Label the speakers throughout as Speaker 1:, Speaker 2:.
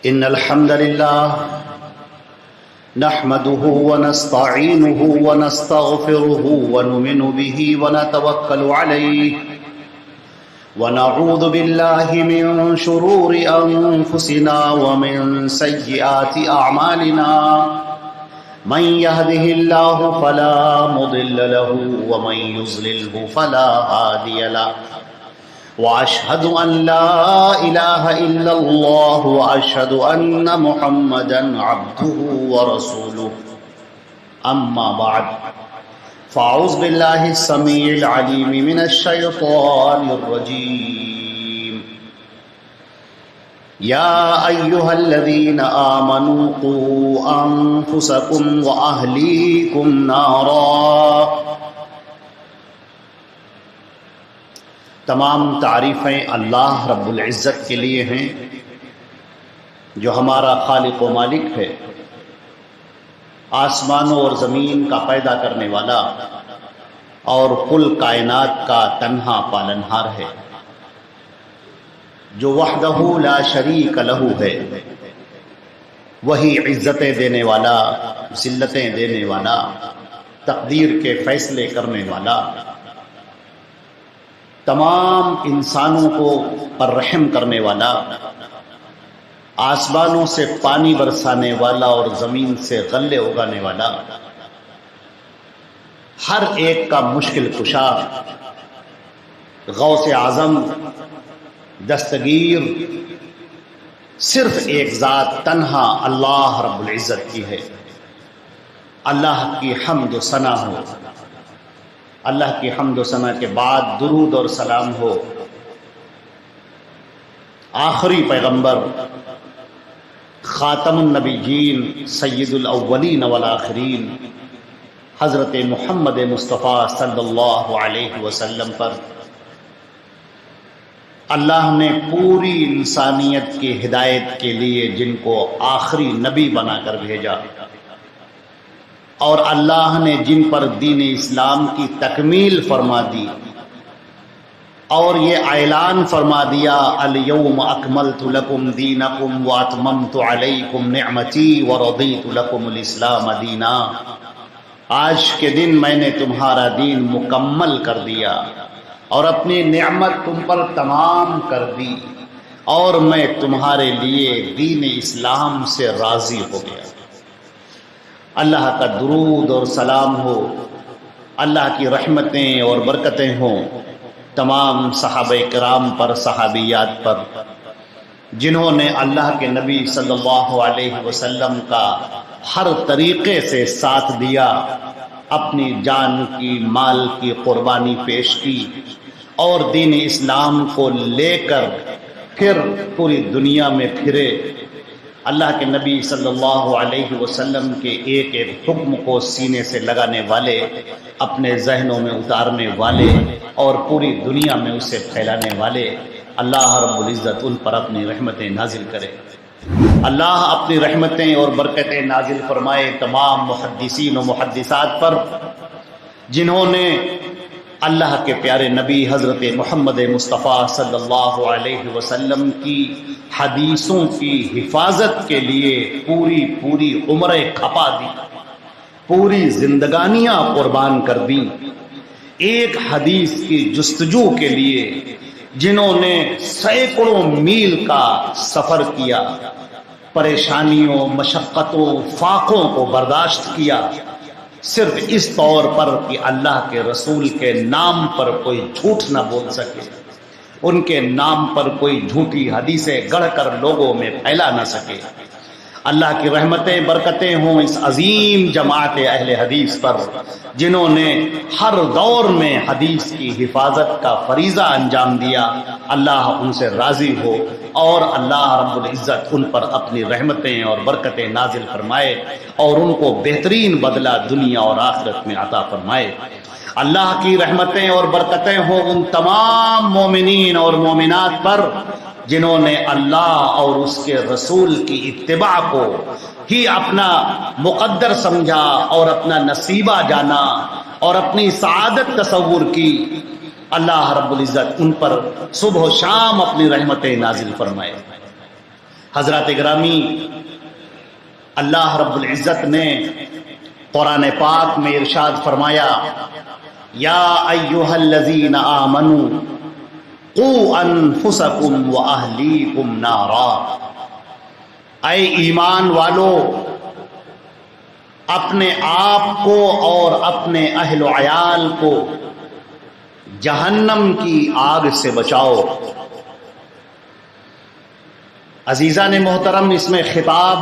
Speaker 1: إن الحمد لله نحمده ونستعينه ونستغفره ونؤمن به ونتوكل عليه ونعوذ بالله من شرور أنفسنا ومن سيئات أعمالنا من يهده الله فلا مضل له ومن يضلله فلا هادي له وأشهد أن لا إله إلا الله وأشهد أن محمدا عبده ورسوله أما بعد فأعوذ بالله السميع العليم من الشيطان الرجيم يا أيها الذين آمنوا قوا أنفسكم وأهليكم نارا. تمام تعریفیں اللہ رب العزت کے لیے ہیں جو ہمارا خالق و مالک ہے، آسمانوں اور زمین کا پیدا کرنے والا اور کل کائنات کا تنہا پالنہار ہے، جو وحدہ لا شریک لہ ہے، وہی عزتیں دینے والا، ذلتیں دینے والا، تقدیر کے فیصلے کرنے والا، تمام انسانوں کو پر رحم کرنے والا، آسمانوں سے پانی برسانے والا اور زمین سے غلے اگانے والا، ہر ایک کا مشکل کشا، غوث اعظم، دستگیر صرف ایک ذات تنہا اللہ رب العزت کی ہے. اللہ کی حمد و ثنا ہو. اللہ کی حمد و ثنا کے بعد درود اور سلام ہو آخری پیغمبر خاتم النبیین سید الاولین والآخرین حضرت محمد مصطفیٰ صلی اللہ علیہ وسلم پر. اللہ نے پوری انسانیت کی ہدایت کے لیے جن کو آخری نبی بنا کر بھیجا، اور اللہ نے جن پر دین اسلام کی تکمیل فرما دی اور یہ اعلان فرما دیا الیوم اکملت لکم دینکم واتممت علیکم نعمتی ورضیت لکم الاسلام دینا، آج کے دن میں نے تمہارا دین مکمل کر دیا اور اپنی نعمت تم پر تمام کر دی اور میں تمہارے لیے دین اسلام سے راضی ہو گیا. اللہ کا درود اور سلام ہو، اللہ کی رحمتیں اور برکتیں ہوں تمام صحابہ کرام پر، صحابیات پر، جنہوں نے اللہ کے نبی صلی اللہ علیہ وسلم کا ہر طریقے سے ساتھ دیا، اپنی جان کی، مال کی قربانی پیش کی اور دین اسلام کو لے کر پھر پوری دنیا میں پھرے. اللہ کے نبی صلی اللہ علیہ وسلم کے ایک ایک حکم کو سینے سے لگانے والے، اپنے ذہنوں میں اتارنے والے اور پوری دنیا میں اسے پھیلانے والے. اللہ رب العزت ان پر اپنی رحمتیں نازل کرے. اللہ اپنی رحمتیں اور برکتیں نازل فرمائے تمام محدثین و محدثات پر، جنہوں نے اللہ کے پیارے نبی حضرت محمد مصطفیٰ صلی اللہ علیہ وسلم کی حدیثوں کی حفاظت کے لیے پوری عمریں کھپا دی، پوری زندگانیاں قربان کر دیں ایک حدیث کی جستجو کے لیے، جنہوں نے سینکڑوں میل کا سفر کیا، پریشانیوں، مشقتوں، فاقوں کو برداشت کیا، صرف اس طور پر کہ اللہ کے رسول کے نام پر کوئی جھوٹ نہ بول سکے، ان کے نام پر کوئی جھوٹی حدیثیں گڑھ کر لوگوں میں پھیلا نہ سکے. اللہ کی رحمتیں برکتیں ہوں اس عظیم جماعت اہل حدیث پر، جنہوں نے ہر دور میں حدیث کی حفاظت کا فریضہ انجام دیا. اللہ ان سے راضی ہو اور اللہ رب العزت ان پر اپنی رحمتیں اور برکتیں نازل فرمائے اور ان کو بہترین بدلہ دنیا اور آخرت میں عطا فرمائے. اللہ کی رحمتیں اور برکتیں ہوں ان تمام مومنین اور مومنات پر جنہوں نے اللہ اور اس کے رسول کی اتباع کو ہی اپنا مقدر سمجھا اور اپنا نصیبہ جانا اور اپنی سعادت تصور کی. اللہ رب العزت ان پر صبح و شام اپنی رحمتیں نازل فرمائے. حضرات گرامی، اللہ رب العزت نے قرآن پاک میں ارشاد فرمایا، یا ایھا الذین آمنوا قوا انفسکم واہلیکم نارا، اے ایمان والو اپنے آپ کو اور اپنے اہل و عیال کو جہنم کی آگ سے بچاؤ۔ عزیزان محترم، اس میں خطاب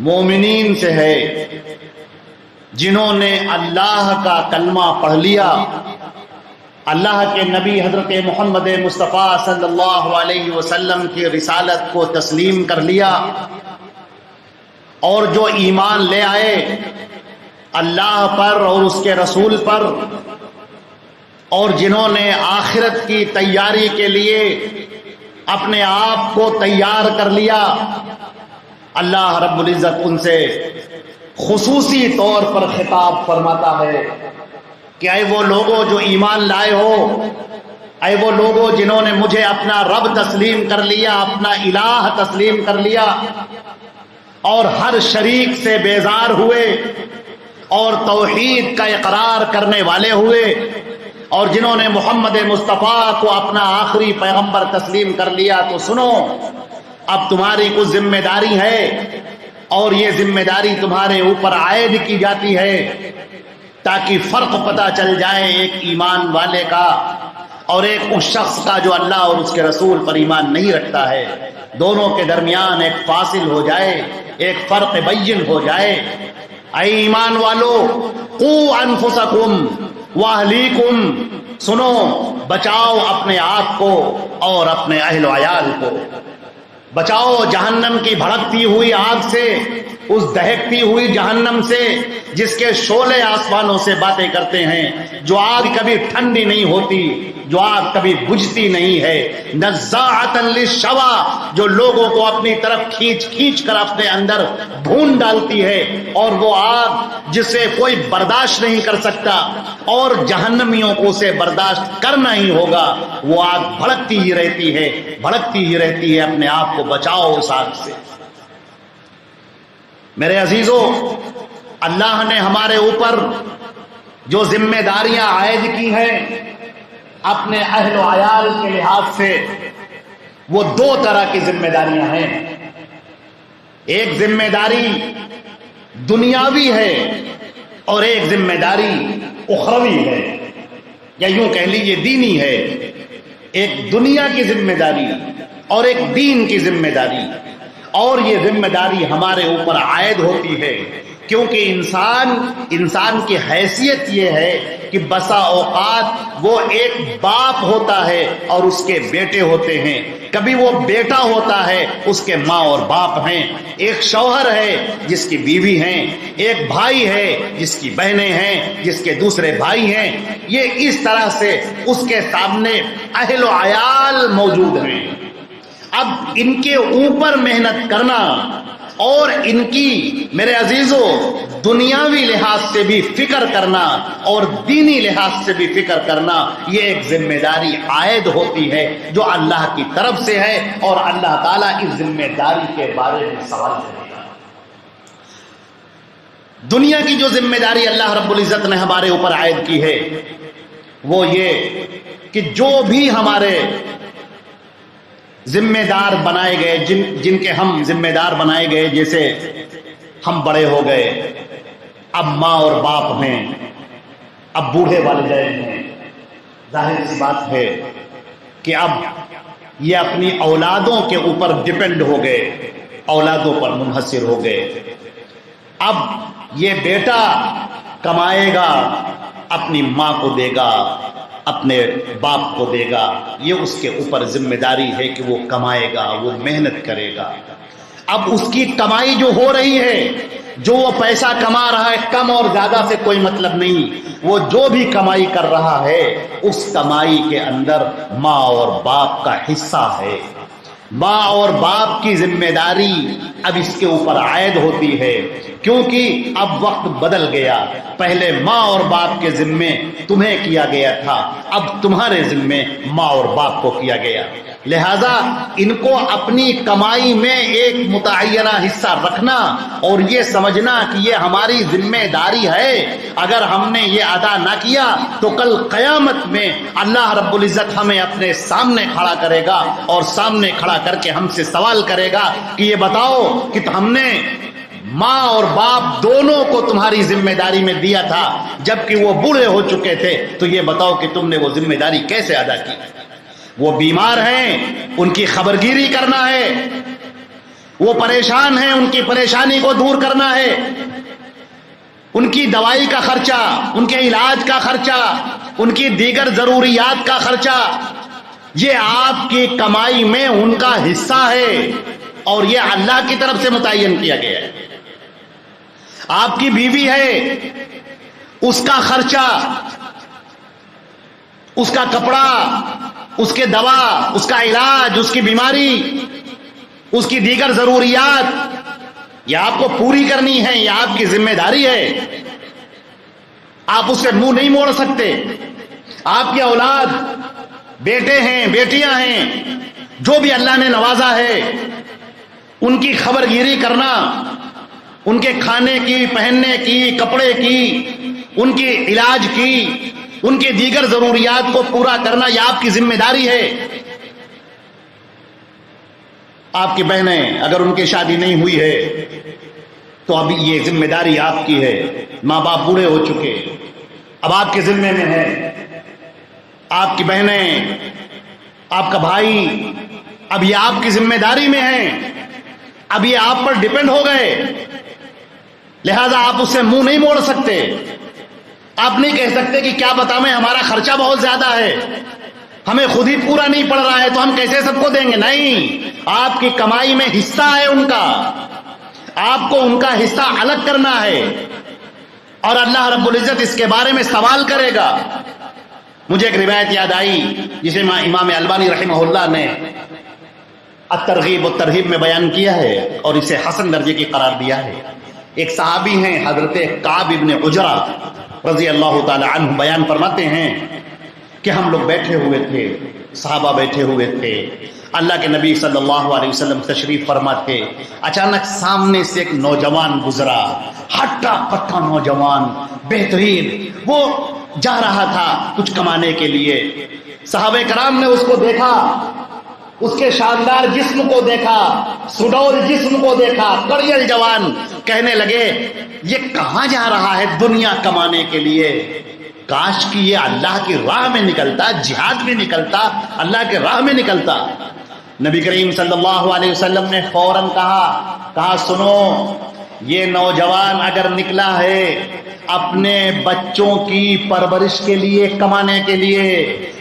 Speaker 1: مومنین سے ہے جنہوں نے اللہ کا کلمہ پڑھ لیا، اللہ کے نبی حضرت محمد مصطفیٰ صلی اللہ علیہ وسلم کی رسالت کو تسلیم کر لیا، اور جو ایمان لے آئے اللہ پر اور اس کے رسول پر، اور جنہوں نے آخرت کی تیاری کے لیے اپنے آپ کو تیار کر لیا، اللہ رب العزت ان سے خصوصی طور پر خطاب فرماتا ہے کہ اے وہ لوگوں جو ایمان لائے ہو، اے وہ لوگوں جنہوں نے مجھے اپنا رب تسلیم کر لیا، اپنا الہ تسلیم کر لیا، اور ہر شریک سے بیزار ہوئے اور توحید کا اقرار کرنے والے ہوئے، اور جنہوں نے محمد مصطفیٰ کو اپنا آخری پیغمبر تسلیم کر لیا، تو سنو، اب تمہاری کچھ ذمہ داری ہے، اور یہ ذمہ داری تمہارے اوپر عائد کی جاتی ہے تاکہ فرق پتہ چل جائے ایک ایمان والے کا اور ایک اس شخص کا جو اللہ اور اس کے رسول پر ایمان نہیں رکھتا ہے۔ دونوں کے درمیان ایک فاصل ہو جائے، ایک فرق بین ہو جائے۔ اے ایمان والو، قوا انفسکم واہلیکم، سنو، بچاؤ اپنے آپ کو اور اپنے اہل و عیال کو، بچاؤ جہنم کی بھڑکتی ہوئی آگ سے، اس دہکتی ہوئی جہنم سے جس کے شعلے آسمانوں سے باتیں کرتے ہیں، جو آگ کبھی ٹھنڈی نہیں ہوتی، جو آگ کبھی بجھتی نہیں ہے، نزاعۃ للشوی، جو لوگوں کو اپنی طرف کھینچ کھینچ کر اپنے اندر بھون ڈالتی ہے، اور وہ آگ جسے کوئی برداشت نہیں کر سکتا اور جہنمیوں کو اسے برداشت کرنا ہی ہوگا، وہ آگ بھڑکتی ہی رہتی ہے، بھڑکتی ہی رہتی ہے۔ اپنے آپ کو بچاؤ اس آگ سے۔ میرے عزیزو، اللہ نے ہمارے اوپر جو ذمہ داریاں عائد کی ہیں اپنے اہل و عیال کے لحاظ سے، وہ دو طرح کی ذمہ داریاں ہیں۔ ایک ذمہ داری دنیاوی ہے اور ایک ذمہ داری اخروی ہے، یا یوں کہہ لیجیے دینی ہے۔ ایک دنیا کی ذمہ داری اور ایک دین کی ذمہ داری، اور یہ ذمہ داری ہمارے اوپر عائد ہوتی ہے کیونکہ انسان کی حیثیت یہ ہے کہ بسا اوقات وہ ایک باپ ہوتا ہے اور اس کے بیٹے ہوتے ہیں، کبھی وہ بیٹا ہوتا ہے، اس کے ماں اور باپ ہیں، ایک شوہر ہے جس کی بیوی ہیں، ایک بھائی ہے جس کی بہنیں ہیں، جس کے دوسرے بھائی ہیں۔ یہ اس طرح سے اس کے سامنے اہل و عیال موجود ہیں۔ اب ان کے اوپر محنت کرنا اور ان کی، میرے عزیزو، دنیاوی لحاظ سے بھی فکر کرنا اور دینی لحاظ سے بھی فکر کرنا، یہ ایک ذمہ داری عائد ہوتی ہے جو اللہ کی طرف سے ہے، اور اللہ تعالیٰ اس ذمہ داری کے بارے میں سوال کرے گا۔ دنیا کی جو ذمہ داری اللہ رب العزت نے ہمارے اوپر عائد کی ہے وہ یہ کہ جو بھی ہمارے ذمہ دار بنائے گئے، جن کے ہم ذمہ دار بنائے گئے، جیسے ہم بڑے ہو گئے، اب ماں اور باپ ہیں، اب بوڑھے والدین ہیں، ظاہر سی بات ہے کہ اب یہ اپنی اولادوں کے اوپر ڈیپینڈ ہو گئے، اولادوں پر منحصر ہو گئے۔ اب یہ بیٹا کمائے گا، اپنی ماں کو دے گا، اپنے باپ کو دے گا، یہ اس کے اوپر ذمہ داری ہے کہ وہ کمائے گا، وہ محنت کرے گا۔ اب اس کی کمائی جو ہو رہی ہے، جو وہ پیسہ کما رہا ہے، کم اور زیادہ سے کوئی مطلب نہیں، وہ جو بھی کمائی کر رہا ہے اس کمائی کے اندر ماں اور باپ کا حصہ ہے۔ ماں اور باپ کی ذمہ داری اب اس کے اوپر عائد ہوتی ہے، کیونکہ اب وقت بدل گیا۔ پہلے ماں اور باپ کے ذمے تمہیں کیا گیا تھا، اب تمہارے ذمے ماں اور باپ کو کیا گیا۔ لہذا ان کو اپنی کمائی میں ایک متعینہ حصہ رکھنا اور یہ سمجھنا کہ یہ ہماری ذمہ داری ہے، اگر ہم نے یہ ادا نہ کیا تو کل قیامت میں اللہ رب العزت ہمیں اپنے سامنے کھڑا کرے گا اور سامنے کھڑا کر کے ہم سے سوال کرے گا کہ یہ بتاؤ کہ ہم نے ماں اور باپ دونوں کو تمہاری ذمہ داری میں دیا تھا جبکہ وہ بوڑھے ہو چکے تھے، تو یہ بتاؤ کہ تم نے وہ ذمہ داری کیسے ادا کی؟ وہ بیمار ہیں، ان کی خبرگیری کرنا ہے، وہ پریشان ہیں، ان کی پریشانی کو دور کرنا ہے، ان کی دوائی کا خرچہ، ان کے علاج کا خرچہ، ان کی دیگر ضروریات کا خرچہ، یہ آپ کی کمائی میں ان کا حصہ ہے اور یہ اللہ کی طرف سے متعین کیا گیا ہے۔ آپ کی بیوی ہے، اس کا خرچہ، اس کا کپڑا، اس کے دوا، اس کا علاج، اس کی بیماری، اس کی دیگر ضروریات، یہ آپ کو پوری کرنی ہے، یہ آپ کی ذمہ داری ہے، آپ اس سے منہ نہیں موڑ سکتے۔ آپ کی اولاد، بیٹے ہیں، بیٹیاں ہیں، جو بھی اللہ نے نوازا ہے، ان کی خبرگیری کرنا، ان کے کھانے کی، پہننے کی، کپڑے کی، ان کی علاج کی، ان کی دیگر ضروریات کو پورا کرنا، یہ آپ کی ذمہ داری ہے۔ آپ کی بہنیں اگر ان کی شادی نہیں ہوئی ہے تو اب یہ ذمہ داری آپ کی ہے، ماں باپ بوڑھے ہو چکے، اب آپ کے ذمے میں ہے، آپ کی بہنیں، آپ کا بھائی، اب یہ آپ کی ذمہ داری میں ہے، اب یہ آپ پر ڈیپینڈ ہو گئے، لہذا آپ اس سے منہ نہیں موڑ سکتے۔ آپ نہیں کہہ سکتے کہ کیا بتائیں ہمارا خرچہ بہت زیادہ ہے، ہمیں خود ہی پورا نہیں پڑ رہا ہے تو ہم کیسے سب کو دیں گے؟ نہیں، آپ کی کمائی میں حصہ ہے ان کا، آپ کو ان کا حصہ الگ کرنا ہے اور اللہ رب العزت اس کے بارے میں سوال کرے گا۔ مجھے ایک روایت یاد آئی جسے امام البانی رحمہ اللہ نے الترغیب والترہیب میں بیان کیا ہے اور اسے حسن درجے کی قرار دیا ہے۔ ایک صحابی ہیں حضرت کعب ابن عجرہ رضی اللہ تعالی عنہ، بیان فرماتے ہیں کہ ہم لوگ بیٹھے ہوئے تھے، صحابہ بیٹھے ہوئے تھے، اللہ کے نبی صلی اللہ علیہ وسلم تشریف فرما تھے، اچانک سامنے سے ایک نوجوان گزرا، ہٹا کٹا نوجوان، بہترین، وہ جا رہا تھا کچھ کمانے کے لیے۔ صحابہ کرام نے اس کو دیکھا، اس کے شاندار جسم کو دیکھا، سڈول جسم کو دیکھا، کڑیل جوان، کہنے لگے یہ کہاں جا رہا ہے دنیا کمانے کے لیے؟ کاش کہ یہ اللہ کی راہ میں نکلتا، جہاد میں نکلتا، اللہ کے راہ میں نکلتا۔ نبی کریم صلی اللہ علیہ وسلم نے فوراً کہا سنو، یہ نوجوان اگر نکلا ہے اپنے بچوں کی پرورش کے لیے، کمانے کے لیے،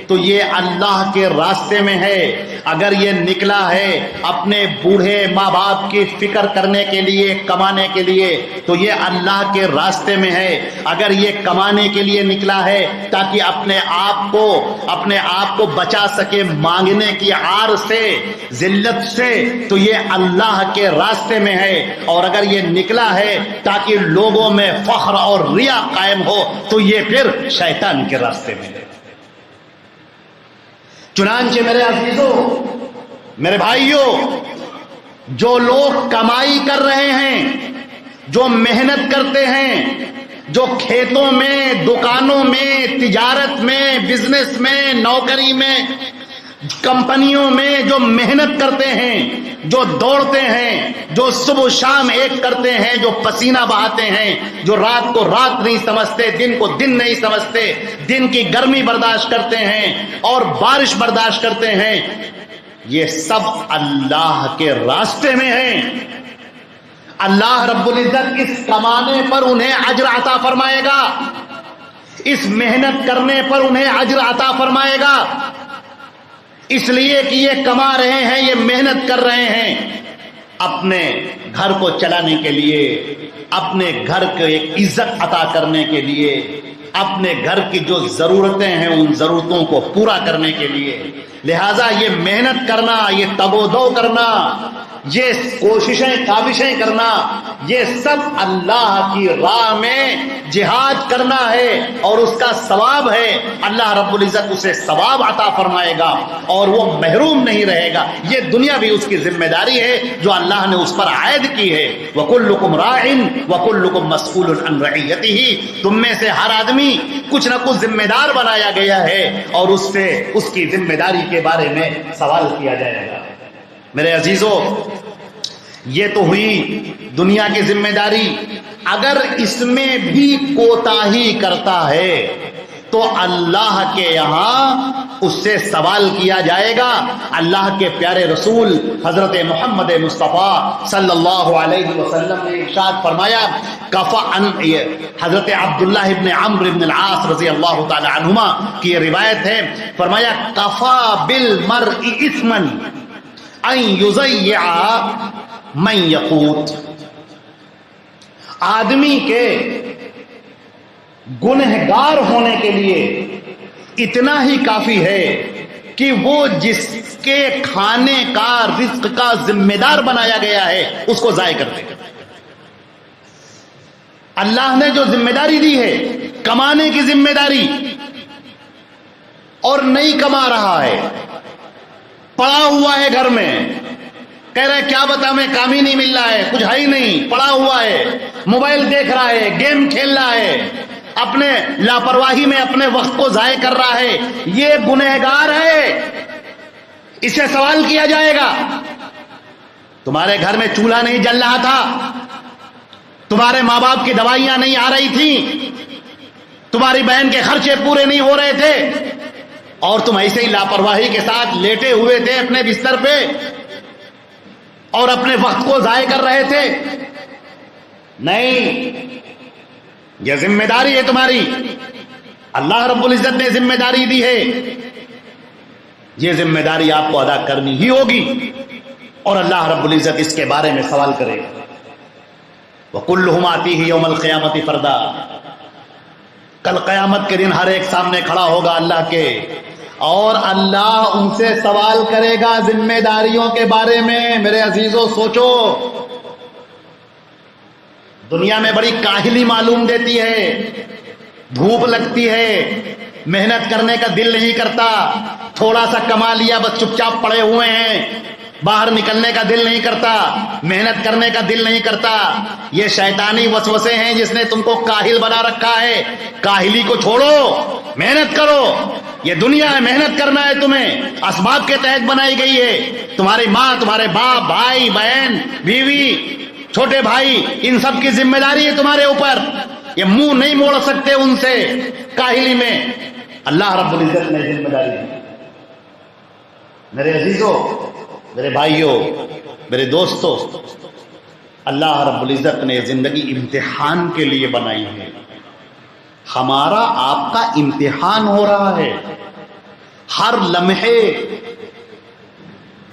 Speaker 1: تو یہ اللہ کے راستے میں ہے۔ اگر یہ نکلا ہے اپنے بوڑھے ماں باپ کی فکر کرنے کے لیے، کمانے کے لیے، تو یہ اللہ کے راستے میں ہے۔ اگر یہ کمانے کے لیے نکلا ہے تاکہ اپنے آپ کو بچا سکے مانگنے کی عار سے، ذلت سے، تو یہ اللہ کے راستے میں ہے۔ اور اگر یہ نکلا ہے تاکہ لوگوں میں فخر اور ریا قائم ہو، تو یہ پھر شیطان کے راستے میں ہے۔ چنانچہ میرے عزیزوں، میرے بھائیوں، جو لوگ کمائی کر رہے ہیں، جو محنت کرتے ہیں، جو کھیتوں میں، دکانوں میں، تجارت میں، بزنس میں، نوکری میں، کمپنیوں میں جو محنت کرتے ہیں، جو دوڑتے ہیں، جو صبح شام ایک کرتے ہیں، جو پسینہ بہاتے ہیں، جو رات کو رات نہیں سمجھتے، دن کو دن نہیں سمجھتے، دن کی گرمی برداشت کرتے ہیں اور بارش برداشت کرتے ہیں، یہ سب اللہ کے راستے میں ہیں۔ اللہ رب العزت اس کمانے پر انہیں اجر عطا فرمائے گا، اس محنت کرنے پر انہیں اجر عطا فرمائے گا، اس لیے کہ یہ کما رہے ہیں، یہ محنت کر رہے ہیں اپنے گھر کو چلانے کے لیے، اپنے گھر کو ایک عزت عطا کرنے کے لیے، اپنے گھر کی جو ضرورتیں ہیں ان ضرورتوں کو پورا کرنے کے لیے. لہذا یہ محنت کرنا، یہ تگ و دو کرنا، یہ کوششیں کاوشیں کرنا، یہ سب اللہ کی راہ میں جہاد کرنا ہے اور اس کا ثواب ہے. اللہ رب العزت اسے ثواب عطا فرمائے گا اور وہ محروم نہیں رہے گا. یہ دنیا بھی اس کی ذمہ داری ہے جو اللہ نے اس پر عائد کی ہے. وَكُلُّكُمْ رَاعٍ وَكُلُّكُمْ مَسْئُولٌ عَنْ رَعِيَّتِهِ. تم میں سے ہر آدمی کچھ نہ کچھ ذمہ دار بنایا گیا ہے اور اس سے اس کی ذمہ داری کے بارے میں سوال کیا جائے گا. میرے عزیزو، یہ تو ہوئی دنیا کی ذمہ داری. اگر اس میں بھی کوتاہی کرتا ہے تو اللہ کے یہاں اس سے سوال کیا جائے گا. اللہ کے پیارے رسول حضرت محمد مصطفیٰ صلی اللہ علیہ وسلم نے ارشاد فرمایا، حضرت عبداللہ ابن عمرو ابن العاص رضی اللہ تعالی عنہما کی یہ روایت ہے، فرمایا کفا بالمرء اثما ان یضیع من یقوت. آدمی کے گنہگار ہونے کے لیے اتنا ہی کافی ہے کہ وہ جس کے کھانے کا رزق کا ذمہ دار بنایا گیا ہے اس کو ضائع کر دے. اللہ نے جو ذمہ داری دی ہے کمانے کی ذمہ داری، اور نہیں کما رہا ہے، پڑا ہوا ہے گھر میں، کہہ رہے کیا بتا میں کام ہی نہیں مل رہا ہے، کچھ ہے ہی نہیں، پڑا ہوا ہے، موبائل دیکھ رہا ہے، گیم کھیل رہا ہے، اپنے لاپرواہی میں اپنے وقت کو ضائع کر رہا ہے، یہ گنہگار ہے. اسے سوال کیا جائے گا. تمہارے گھر میں چولہا نہیں جل رہا تھا، تمہارے ماں باپ کی دوائیاں نہیں آ رہی تھیں، تمہاری بہن کے خرچے پورے نہیں ہو رہے تھے، اور تم ایسے ہی لاپرواہی کے ساتھ لیٹے ہوئے تھے اپنے بستر پہ اور اپنے وقت کو ضائع کر رہے تھے. نہیں، یہ ذمہ داری ہے تمہاری. اللہ رب العزت نے ذمہ داری دی ہے، یہ ذمہ داری آپ کو ادا کرنی ہی ہوگی اور اللہ رب العزت اس کے بارے میں سوال کرے گا. وَكُلُّهُمْ آتِيهِ يَوْمَ الْقِيَامَةِ فَرْدًا. کل قیامت کے دن ہر ایک سامنے کھڑا ہوگا اللہ کے، اور اللہ ان سے سوال کرے گا ذمہ داریوں کے بارے میں. میرے عزیزو سوچو، دنیا میں بڑی کاہلی معلوم دیتی ہے، دھوپ لگتی ہے، محنت کرنے کا دل نہیں کرتا، تھوڑا سا کما لیا بس چپ چاپ پڑے ہوئے ہیں، باہر نکلنے کا دل نہیں کرتا، محنت کرنے کا دل نہیں کرتا. یہ شیطانی وسوسے ہیں جس نے تم کو کاہل بنا رکھا ہے. کاہلی کو چھوڑو، محنت کرو. یہ دنیا ہے، محنت کرنا ہے تمہیں، اسباب کے تحت بنائی گئی ہے. تمہاری ماں، تمہارے باپ، بھائی بہن، بیوی، چھوٹے بھائی، ان سب کی ذمہ داری ہے تمہارے اوپر. یہ منہ نہیں موڑ سکتے ان سے کاہلی میں. اللہ رب العزت نے ذمہ داری دی. میرے عزیزو، میرے بھائیوں، میرے دوستوں، اللہ رب العزت نے زندگی امتحان کے لیے بنائی ہے. ہمارا آپ کا امتحان ہو رہا ہے. ہر لمحے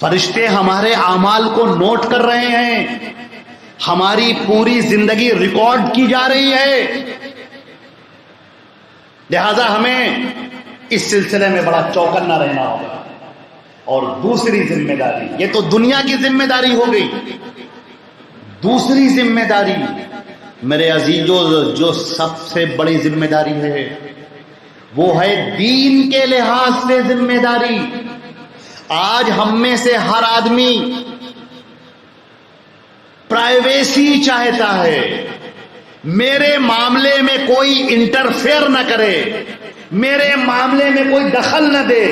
Speaker 1: فرشتے ہمارے اعمال کو نوٹ کر رہے ہیں، ہماری پوری زندگی ریکارڈ کی جا رہی ہے. لہذا ہمیں اس سلسلے میں بڑا چوکنا رہنا ہوگا. اور دوسری ذمہ داری، یہ تو دنیا کی ذمہ داری ہو گئی. دوسری ذمہ داری میرے عزیزو جو سب سے بڑی ذمہ داری ہے وہ ہے دین کے لحاظ سے ذمہ داری. آج ہم میں سے ہر آدمی پرائیویسی چاہتا ہے، میرے معاملے میں کوئی انٹرفیئر نہ کرے، میرے معاملے میں کوئی دخل نہ دے.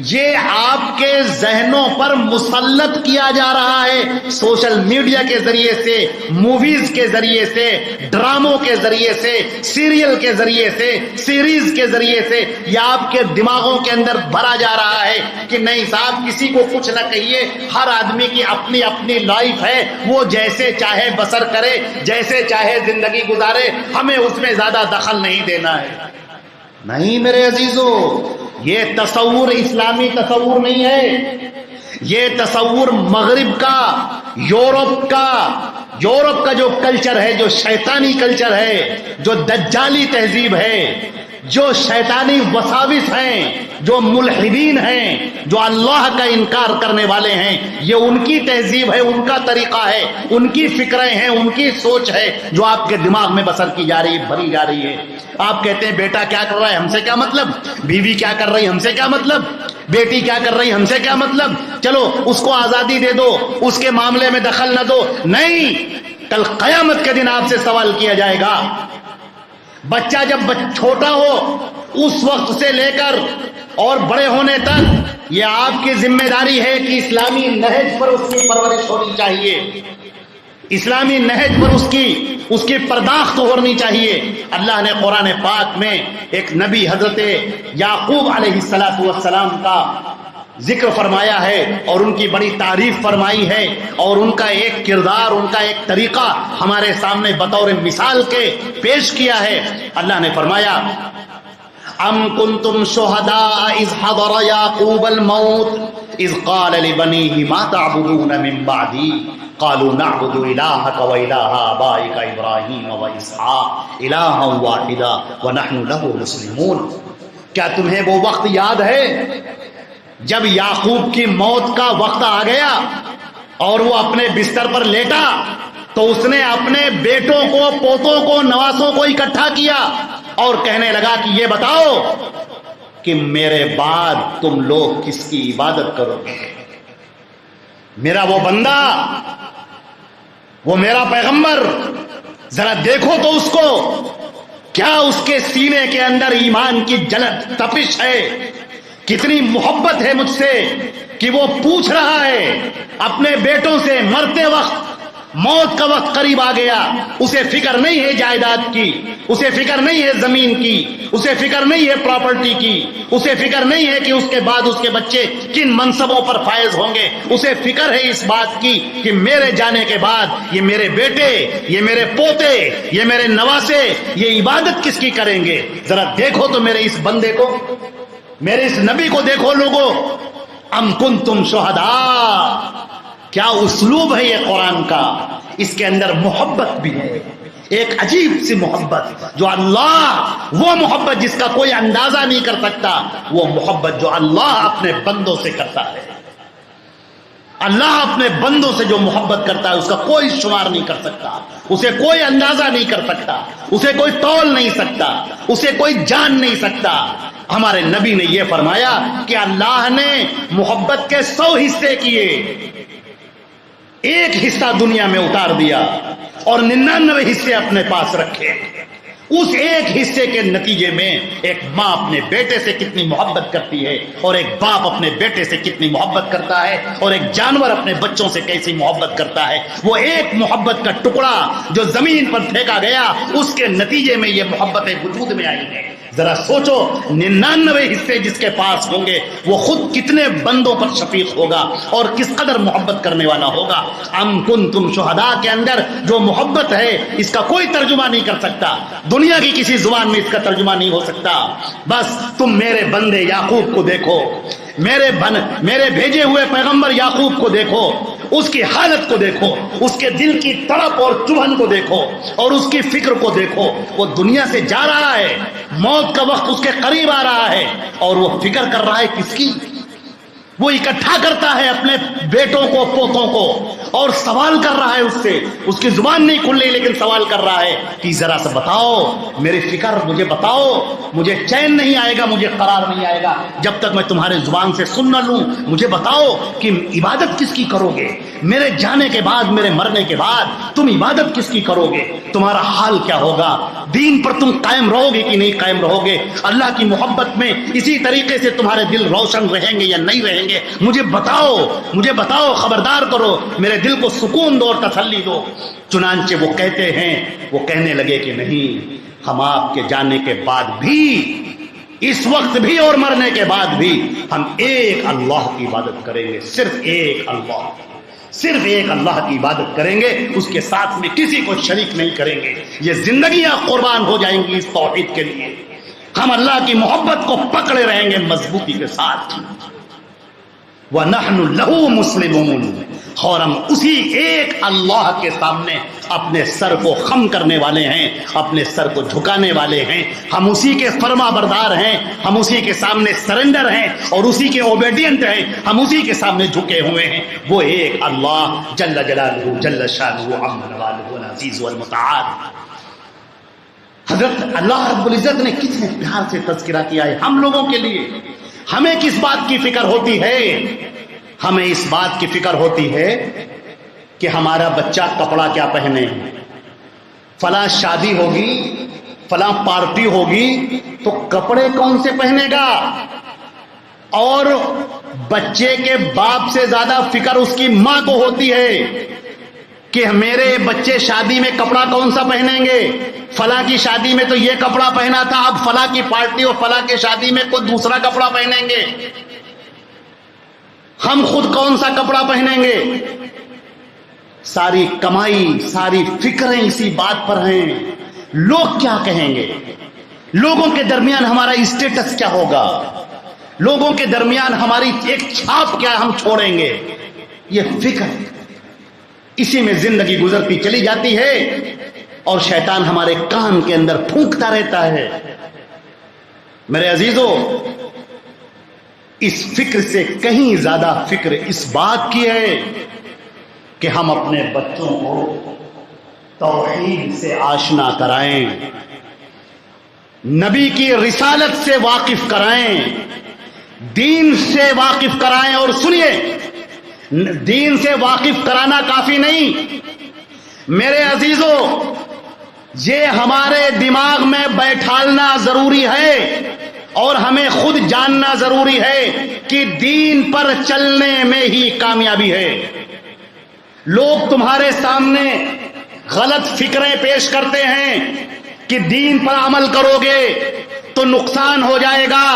Speaker 1: یہ آپ کے ذہنوں پر مسلط کیا جا رہا ہے سوشل میڈیا کے ذریعے سے، موویز کے ذریعے سے، ڈراموں کے ذریعے سے، سیریل کے ذریعے سے، سیریز کے ذریعے سے. یہ آپ کے دماغوں کے اندر بھرا جا رہا ہے کہ نہیں صاحب کسی کو کچھ نہ کہیے، ہر آدمی کی اپنی اپنی لائف ہے، وہ جیسے چاہے بسر کرے، جیسے چاہے زندگی گزارے، ہمیں اس میں زیادہ دخل نہیں دینا ہے. نہیں میرے عزیزو، یہ تصور اسلامی تصور نہیں ہے. یہ تصور مغرب کا، یورپ کا، یورپ کا جو کلچر ہے، جو شیطانی کلچر ہے، جو دجالی تہذیب ہے، جو شیطانی وساوس ہیں، جو ملحدین ہیں، جو اللہ کا انکار کرنے والے ہیں، یہ ان کی تہذیب ہے، ان کا طریقہ ہے، ان کی فکریں ہیں، ان کی سوچ ہے جو آپ کے دماغ میں بسر کی جا رہی ہے، بھری جا رہی ہے۔ آپ کہتے ہیں بیٹا کیا کر رہا ہے، ہم سے کیا مطلب، بیوی کیا کر رہی ہے، ہم سے کیا مطلب، بیٹی کیا کر رہی ہے، ہم سے کیا مطلب، چلو اس کو آزادی دے دو، اس کے معاملے میں دخل نہ دو۔ نہیں، کل قیامت کے دن آپ سے سوال کیا جائے گا۔ بچہ جب چھوٹا ہو اس وقت سے لے کر اور بڑے ہونے تک یہ آپ کی ذمہ داری ہے کہ اسلامی نہج پر اس کی پرورش ہونی چاہیے، اسلامی نہج پر اس کی پرداخت ہونی چاہیے۔ اللہ نے قرآن پاک میں ایک نبی حضرت یعقوب علیہ السلام کا ذکر فرمایا ہے اور ان کی بڑی تعریف فرمائی ہے، اور ان کا ایک کردار، ان کا ایک طریقہ ہمارے سامنے بطور مثال کے پیش کیا ہے۔ اللہ نے فرمایا ام کنتم شہداء اذ حضر یعقوب الموت اذ قال لبنیہ ما تعبدون من بعدی قالوا نعبد الہک و الہ آبائک ابراہیم و اسحاق الہا واحدا ونحن لہ مسلمون۔ کیا تمہیں وہ وقت یاد ہے جب یعقوب کی موت کا وقت آ گیا اور وہ اپنے بستر پر لیٹا تو اس نے اپنے بیٹوں کو، پوتوں کو، نواسوں کو اکٹھا کیا اور کہنے لگا کہ یہ بتاؤ کہ میرے بعد تم لوگ کس کی عبادت کرو گے؟ میرا وہ بندہ، وہ میرا پیغمبر، ذرا دیکھو تو اس کو، کیا اس کے سینے کے اندر ایمان کی جلد تپش ہے، کتنی محبت ہے مجھ سے کہ وہ پوچھ رہا ہے اپنے بیٹوں سے۔ مرتے وقت، موت کا وقت قریب آ گیا، اسے فکر نہیں ہے جائیداد کی، اسے فکر نہیں ہے زمین کی، اسے فکر نہیں ہے پراپرٹی کی، اسے فکر نہیں ہے کہ اس کے بعد اس کے بچے کن منصبوں پر فائز ہوں گے۔ اسے فکر ہے اس بات کی کہ میرے جانے کے بعد یہ میرے بیٹے، یہ میرے پوتے، یہ میرے نواسے، یہ عبادت کس کی کریں گے؟ ذرا دیکھو تو میرے اس بندے کو، میرے اس نبی کو دیکھو لوگو۔ ام کنتم شہداء، کیا اسلوب ہے یہ قرآن کا، اس کے اندر محبت بھی ہے، ایک عجیب سی محبت جو اللہ، وہ محبت جس کا کوئی اندازہ نہیں کر سکتا، وہ محبت جو اللہ اپنے بندوں سے کرتا ہے۔ اللہ اپنے بندوں سے جو محبت کرتا ہے اس کا کوئی شمار نہیں کر سکتا، اسے کوئی اندازہ نہیں کر سکتا، اسے کوئی تول نہیں سکتا، اسے کوئی جان نہیں سکتا۔ ہمارے نبی نے یہ فرمایا کہ اللہ نے محبت کے 100 حصے کیے، ایک حصہ دنیا میں اتار دیا اور 99 حصے اپنے پاس رکھے۔ اس ایک حصے کے نتیجے میں ایک ماں اپنے بیٹے سے کتنی محبت کرتی ہے، اور ایک باپ اپنے بیٹے سے کتنی محبت کرتا ہے، اور ایک جانور اپنے بچوں سے کیسی محبت کرتا ہے۔ وہ ایک محبت کا ٹکڑا جو زمین پر پھینکا گیا، اس کے نتیجے میں یہ محبتیں وجود میں آئی ہیں۔ ذرا سوچو 99 حصے جس کے پاس ہوں گے وہ خود کتنے بندوں پر شفیق ہوگا اور کس قدر محبت کرنے والا ہوگا۔ ام کنتم شہداء کے اندر جو محبت ہے اس کا کوئی ترجمہ نہیں کر سکتا، دنیا کی کسی زبان میں اس کا ترجمہ نہیں ہو سکتا۔ بس تم میرے بندے یعقوب کو دیکھو، میرے بھیجے ہوئے پیغمبر یعقوب کو دیکھو، اس کی حالت کو دیکھو، اس کے دل کی تڑپ اور چبھن کو دیکھو، اور اس کی فکر کو دیکھو۔ وہ دنیا سے جا رہا ہے، موت کا وقت اس کے قریب آ رہا ہے، اور وہ فکر کر رہا ہے کس کی؟ وہ اکٹھا کرتا ہے اپنے بیٹوں کو، پوتوں کو، اور سوال کر رہا ہے اس سے۔ اس کی زبان نہیں کھل رہی لیکن سوال کر رہا ہے کہ ذرا سا بتاؤ میری فکر، مجھے بتاؤ، مجھے چین نہیں آئے گا، مجھے قرار نہیں آئے گا جب تک میں تمہارے زبان سے سن نہ لوں۔ مجھے بتاؤ کہ عبادت کس کی کرو گے؟ میرے جانے کے بعد، میرے مرنے کے بعد تم عبادت کس کی کرو گے؟ تمہارا حال کیا ہوگا؟ دین پر تم قائم رہو گے کہ نہیں قائم رہو گے؟ اللہ کی محبت میں اسی طریقے سے تمہارے دل روشن رہیں گے یا نہیں رہیں گے؟ مجھے بتاؤ، مجھے بتاؤ، خبردار کرو، میرے دل کو سکون دو اور تسلی دو۔ چنانچہ وہ کہتے ہیں، وہ کہنے لگے کہ نہیں، ہم آپ کے جانے کے بعد بھی، اس وقت بھی اور مرنے کے بعد بھی ہم ایک اللہ کی عبادت کریں گے، صرف ایک اللہ، صرف ایک اللہ کی عبادت کریں گے، اس کے ساتھ میں کسی کو شریک نہیں کریں گے۔ یہ زندگیاں قربان ہو جائیں گی اس توحید کے لیے، ہم اللہ کی محبت کو پکڑے رہیں گے مضبوطی کے ساتھ۔ وَنَحْنُ لَهُ مُسْلِمُونَ، اور ہم اسی ایک اللہ کے سامنے اپنے سر کو خم کرنے والے ہیں، اپنے سر کو جھکانے والے ہیں، ہم اسی کے فرما بردار ہیں، ہم اسی کے سامنے سرنڈر ہیں اور اسی کے اوبیڈینٹ ہیں، ہم اسی کے سامنے جھکے ہوئے ہیں۔ وہ ایک اللہ جل جلالہ جل شانہ عم نوالہ العزیز والمتعال۔ حضرت اللہ رب العزت نے کتنے پیار سے تذکرہ کیا ہے ہم لوگوں کے لیے۔ ہمیں کس بات کی فکر ہوتی ہے؟ ہمیں اس بات کی فکر ہوتی ہے کہ ہمارا بچہ کپڑا کیا پہنے، فلاں شادی ہوگی، فلاں پارٹی ہوگی تو کپڑے کون سے پہنے گا، اور بچے کے باپ سے زیادہ فکر اس کی ماں کو ہوتی ہے کہ میرے بچے شادی میں کپڑا کون سا پہنیں گے، فلاں کی شادی میں تو یہ کپڑا پہنا تھا، اب فلاں کی پارٹی اور فلاں کی شادی میں کوئی دوسرا کپڑا پہنیں گے، ہم خود کون سا کپڑا پہنیں گے۔ ساری کمائی، ساری فکریں اسی بات پر ہیں، لوگ کیا کہیں گے، لوگوں کے درمیان ہمارا اسٹیٹس کیا ہوگا، لوگوں کے درمیان ہماری ایک چھاپ کیا ہم چھوڑیں گے، یہ فکر اسی میں زندگی گزرتی چلی جاتی ہے، اور شیطان ہمارے کان کے اندر پھونکتا رہتا ہے۔ میرے عزیزو، اس فکر سے کہیں زیادہ فکر اس بات کی ہے کہ ہم اپنے بچوں کو توحید سے آشنا کرائیں، نبی کی رسالت سے واقف کرائیں، دین سے واقف کرائیں۔ اور سنیے، دین سے واقف کرانا کافی نہیں میرے عزیزو، یہ ہمارے دماغ میں بیٹھالنا ضروری ہے اور ہمیں خود جاننا ضروری ہے کہ دین پر چلنے میں ہی کامیابی ہے۔ لوگ تمہارے سامنے غلط فکریں پیش کرتے ہیں کہ دین پر عمل کرو گے تو نقصان ہو جائے گا،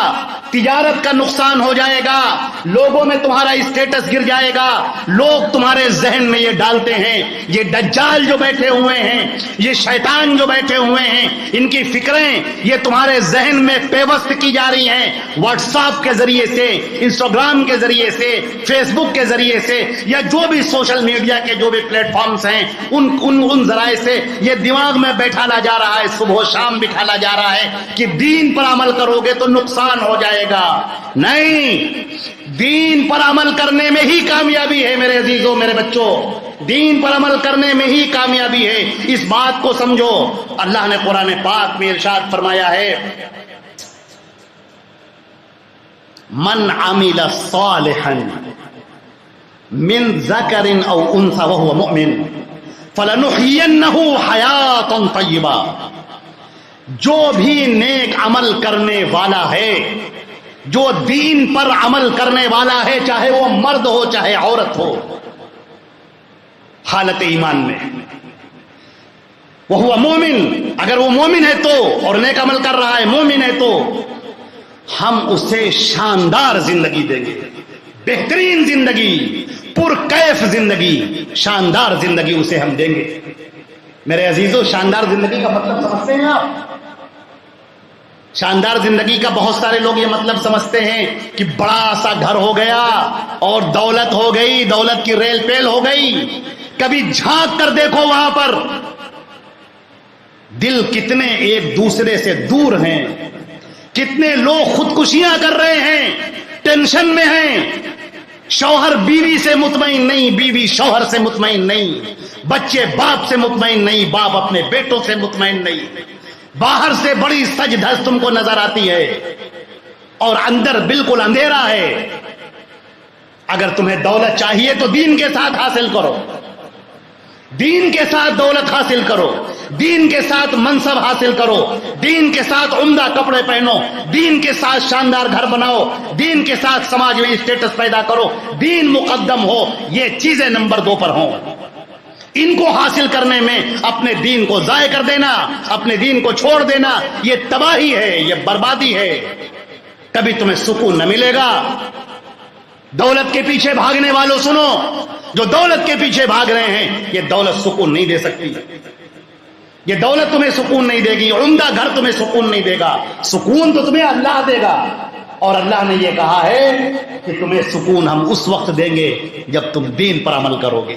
Speaker 1: تجارت کا نقصان ہو جائے گا، لوگوں میں تمہارا اسٹیٹس گر جائے گا۔ لوگ تمہارے ذہن میں یہ ڈالتے ہیں، یہ دجال جو بیٹھے ہوئے ہیں، یہ شیطان جو بیٹھے ہوئے ہیں، ان کی فکریں یہ تمہارے ذہن میں پیوست کی جا رہی ہیں، واٹس ایپ کے ذریعے سے، انسٹاگرام کے ذریعے سے، فیس بک کے ذریعے سے، یا جو بھی سوشل میڈیا کے جو بھی پلیٹ فارمز ہیں ان ذرائع سے یہ دماغ میں بیٹھالا جا رہا ہے، صبح و شام بٹھالا جا رہا ہے کہ دین پر عمل کرو گے تو نقصان ہو جائے گا۔ نہیں، دین پر عمل کرنے میں ہی کامیابی ہے میرے عزیزوں، میرے بچوں، دین پر عمل کرنے میں ہی کامیابی ہے، اس بات کو سمجھو۔ اللہ نے قرآن پاک میں ارشاد فرمایا ہے، من عمل صالحا من ذکر او انثى وهو مؤمن فلنحینہ حیاۃ طیبہ، جو بھی نیک عمل کرنے والا ہے، جو دین پر عمل کرنے والا ہے، چاہے وہ مرد ہو چاہے عورت ہو، حالت ایمان میں، وہ مومن، اگر وہ مومن ہے تو، اور نیک عمل کر رہا ہے، مومن ہے تو، ہم اسے شاندار زندگی دیں گے، بہترین زندگی، پرکیف زندگی، شاندار زندگی اسے ہم دیں گے۔ میرے عزیزو، شاندار زندگی کا مطلب سمجھتے ہیں آپ؟ شاندار زندگی کا بہت سارے لوگ یہ مطلب سمجھتے ہیں کہ بڑا سا گھر ہو گیا اور دولت ہو گئی، دولت کی ریل پیل ہو گئی۔ کبھی جھانک کر دیکھو وہاں پر دل کتنے ایک دوسرے سے دور ہیں، کتنے لوگ خودکشیاں کر رہے ہیں، ٹینشن میں ہیں، شوہر بیوی سے مطمئن نہیں، بیوی شوہر سے مطمئن نہیں، بچے باپ سے مطمئن نہیں، باپ اپنے بیٹوں سے مطمئن نہیں، باہر سے بڑی سج دھج تم کو نظر آتی ہے اور اندر بالکل اندھیرا ہے۔ اگر تمہیں دولت چاہیے تو دین کے ساتھ حاصل کرو، دین کے ساتھ دولت حاصل کرو، دین کے ساتھ منصب حاصل کرو، دین کے ساتھ عمدہ کپڑے پہنو، دین کے ساتھ شاندار گھر بناؤ، دین کے ساتھ سماج میں اسٹیٹس پیدا کرو، دین مقدم ہو، یہ چیزیں نمبر 2 پر ہوں۔ ان کو حاصل کرنے میں اپنے دین کو ضائع کر دینا، اپنے دین کو چھوڑ دینا، یہ تباہی ہے، یہ بربادی ہے، کبھی تمہیں سکون نہ ملے گا۔ دولت کے پیچھے بھاگنے والوں سنو، جو دولت کے پیچھے بھاگ رہے ہیں، یہ دولت سکون نہیں دے سکتی، یہ دولت تمہیں سکون نہیں دے گی، عمدہ گھر تمہیں سکون نہیں دے گا، سکون تو تمہیں اللہ دے گا۔ اور اللہ نے یہ کہا ہے کہ تمہیں سکون ہم اس وقت دیں گے جب تم دین پر عمل کرو گے.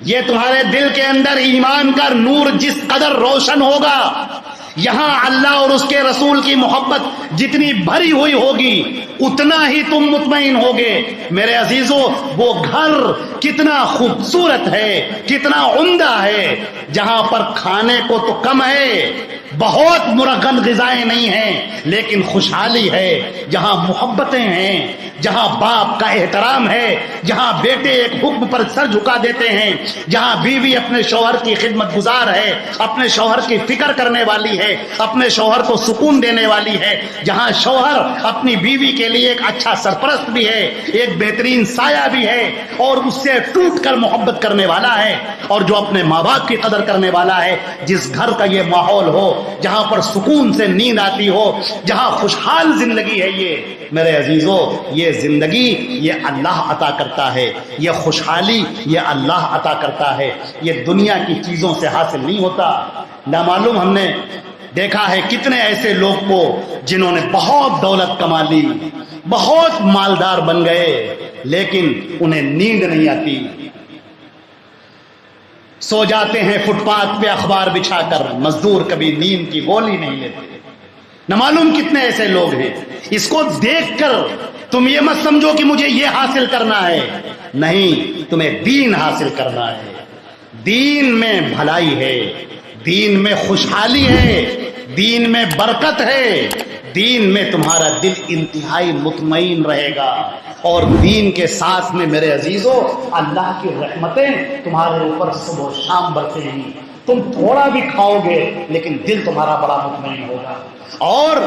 Speaker 1: یہ تمہارے دل کے اندر ایمان کا نور جس قدر روشن ہوگا، یہاں اللہ اور اس کے رسول کی محبت جتنی بھری ہوئی ہوگی اتنا ہی تم مطمئن ہوگے. میرے عزیزو، وہ گھر کتنا خوبصورت ہے، کتنا عمدہ ہے، جہاں پر کھانے کو تو کم ہے، بہت مرغن غذائیں نہیں ہیں، لیکن خوشحالی ہے، جہاں محبتیں ہیں، جہاں باپ کا احترام ہے، جہاں بیٹے ایک حکم پر سر جھکا دیتے ہیں، جہاں بیوی اپنے شوہر کی خدمت گزار ہے، اپنے شوہر کی فکر کرنے والی ہے، اپنے شوہر کو سکون دینے والی ہے، جہاں شوہر اپنی بیوی کے لیے ایک اچھا سرپرست بھی ہے، ایک بہترین سایہ بھی ہے، اور اس سے ٹوٹ کر محبت کرنے والا ہے، اور جو اپنے ماں باپ کی قدر کرنے والا ہے. جس گھر کا یہ ماحول ہو، جہاں پر سکون سے نیند آتی ہو، جہاں خوشحال زندگی ہے، یہ میرے عزیزو، یہ زندگی یہ اللہ عطا کرتا ہے، یہ خوشحالی یہ اللہ عطا کرتا ہے، یہ دنیا کی چیزوں سے حاصل نہیں ہوتا. نامعلوم ہم نے دیکھا ہے کتنے ایسے لوگ کو جنہوں نے بہت دولت کما لی، بہت مالدار بن گئے، لیکن انہیں نیند نہیں آتی، سو جاتے ہیں فٹ پاتھ پہ اخبار بچھا کر، مزدور کبھی نیند کی گولی نہیں لیتے. نہ معلوم کتنے ایسے لوگ ہیں. اس کو دیکھ کر تم یہ مت سمجھو کہ مجھے یہ حاصل کرنا ہے، نہیں، تمہیں دین حاصل کرنا ہے. دین میں بھلائی ہے، دین میں خوشحالی ہے، دین میں برکت ہے، دین میں تمہارا دل انتہائی مطمئن رہے گا، اور دین کے ساتھ میں میرے عزیزو اللہ کی رحمتیں تمہارے اوپر صبح و شام برسیں گی. تم تھوڑا بھی کھاؤ گے لیکن دل تمہارا بڑا مطمئن ہوگا. اور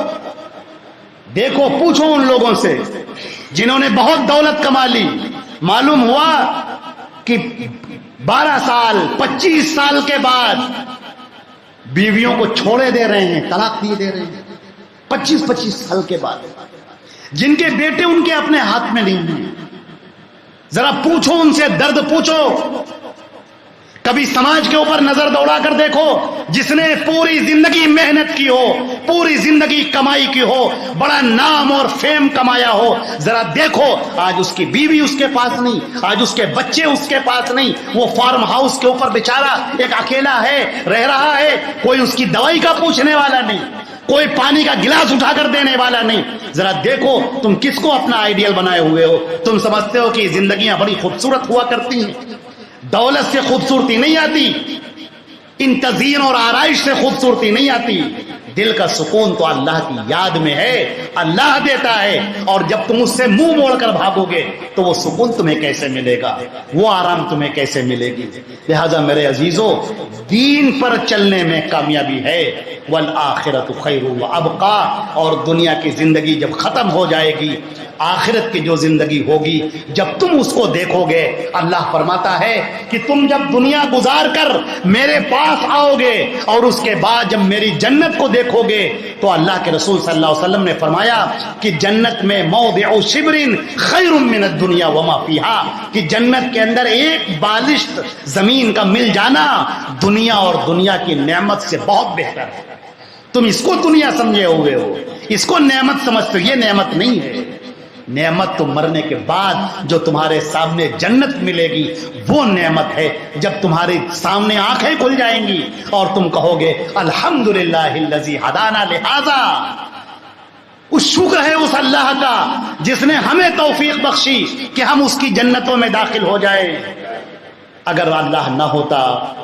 Speaker 1: دیکھو، پوچھو ان لوگوں سے جنہوں نے بہت دولت کما لی، معلوم ہوا کہ 12 سال 25 سال کے بعد بیویوں کو چھوڑے دے رہے ہیں، طلاق دیے دے رہے ہیں 25 سال کے بعد، جن کے بیٹے ان کے اپنے ہاتھ میں نہیں ہیں. ذرا پوچھو ان سے، درد پوچھو. کبھی سماج کے اوپر نظر دوڑا کر دیکھو، جس نے پوری زندگی محنت کی ہو، پوری زندگی کمائی کی ہو، بڑا نام اور فیم کمایا ہو، ذرا دیکھو آج اس کی بیوی اس کے پاس نہیں، آج اس کے بچے اس کے پاس نہیں، وہ فارم ہاؤس کے اوپر بیچارہ ایک اکیلا ہے، رہ رہا ہے، کوئی اس کی دوائی کا پوچھنے والا نہیں، کوئی پانی کا گلاس اٹھا کر دینے والا نہیں. ذرا دیکھو تم کس کو اپنا آئیڈیل بنائے ہوئے ہو. تم سمجھتے ہو کہ زندگیاں بڑی خوبصورت ہوا کرتی ہیں، دولت سے خوبصورتی نہیں آتی، ان تزئین اور آرائش سے خوبصورتی نہیں آتی. دل کا سکون تو اللہ کی یاد میں ہے، اللہ دیتا ہے، اور جب تم اس سے منہ موڑ کر بھاگو گے تو وہ سکون تمہیں کیسے ملے گا، وہ آرام تمہیں کیسے ملے گی. لہذا میرے عزیزو، دین پر چلنے میں کامیابی ہے. والآخرۃ خیر وابقا، اور دنیا کی زندگی جب ختم ہو جائے گی، آخرت کی جو زندگی ہوگی جب تم اس کو دیکھو گے، اللہ فرماتا ہے کہ تم جب دنیا گزار کر میرے پاس آؤ گے اور اس کے بعد جب میری جنت کو دیکھو گے تو اللہ کے رسول صلی اللہ علیہ وسلم نے فرمایا کہ جنت میں موضع شبر خیر من الدنیا وما فیہا، کہ جنت کے اندر ایک بالشت زمین کا مل جانا دنیا اور دنیا کی نعمت سے بہت بہتر ہے. تم اس کو دنیا سمجھے ہوئے ہو، اس کو نعمت سمجھتے ہو، یہ نعمت نہیں ہے. نعمت تو مرنے کے بعد جو تمہارے سامنے جنت ملے گی وہ نعمت ہے. جب تمہارے سامنے آنکھیں کھل جائیں گی اور تم کہو گے الحمدللہ الذی ہدانا لہذا، اس شکر ہے اس اللہ کا جس نے ہمیں توفیق بخشی کہ ہم اس کی جنتوں میں داخل ہو جائیں. اگر اللہ نہ ہوتا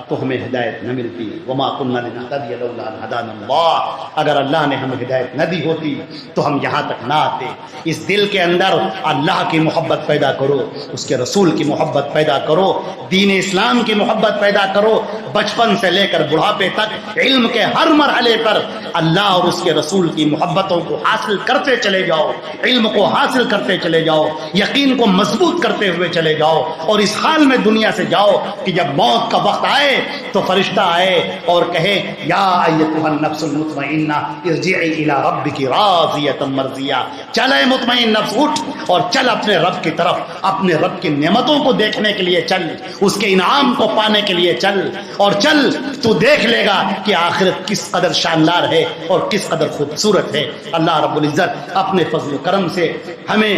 Speaker 1: تو ہمیں ہدایت نہ ملتی. وما كنا لنهتدي لولا ان هدانا الله، اگر اللہ نے ہمیں ہدایت نہ دی ہوتی تو ہم یہاں تک نہ آتے. اس دل کے اندر اللہ کی محبت پیدا کرو، اس کے رسول کی محبت پیدا کرو، دین اسلام کی محبت پیدا کرو. بچپن سے لے کر بڑھاپے تک علم کے ہر مرحلے پر اللہ اور اس کے رسول کی محبتوں کو حاصل کرتے چلے جاؤ، علم کو حاصل کرتے چلے جاؤ، یقین کو مضبوط کرتے ہوئے چلے جاؤ، اور اس حال میں دنیا سے جاؤ جاؤ کہ جب موت کا وقت آئے تو فرشتہ آئے اور کہے یا ایتھا النفس المطمئنہ ارجعی الی ربک راضیۃ مرضیہ، چل اے مطمئن نفس اٹھ اور چل اپنے رب کی طرف، اپنے رب کی نعمتوں کو دیکھنے کے لیے چل، اس کے انعام کو پانے کے لیے چل، اور چل تو دیکھ لے گا کہ آخرت کس قدر شاندار ہے اور کس قدر خوبصورت ہے۔ اللہ رب العزت اپنے فضل و کرم سے ہمیں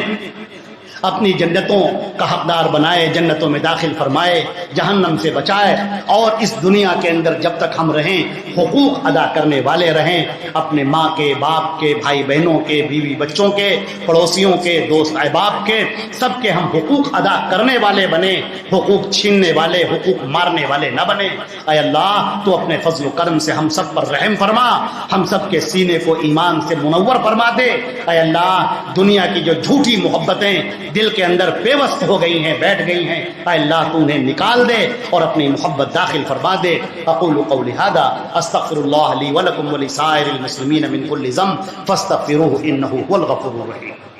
Speaker 1: اپنی جنتوں کا حقدار بنائے، جنتوں میں داخل فرمائے، جہنم سے بچائے، اور اس دنیا کے اندر جب تک ہم رہیں حقوق ادا کرنے والے رہیں، اپنے ماں کے، باپ کے، بھائی بہنوں کے، بیوی بچوں کے، پڑوسیوں کے، دوست احباب کے، سب کے ہم حقوق ادا کرنے والے بنیں، حقوق چھیننے والے، حقوق مارنے والے نہ بنیں۔ اے اللہ تو اپنے فضل و کرم سے ہم سب پر رحم فرما، ہم سب کے سینے کو ایمان سے منور فرما دے۔ اے اللہ دنیا کی جو جھوٹی محبتیں دل کے اندر پیوست ہو گئی ہیں، بیٹھ گئی ہیں، اے اللہ تو انہیں نکال دے اور اپنی محبت داخل فرما دے۔ اقول قولی ھذا استغفر اللہ لی ولکم ولسائر المسلمین من کل ذنب فاستغفروہ انہ هو الغفور الرحیم۔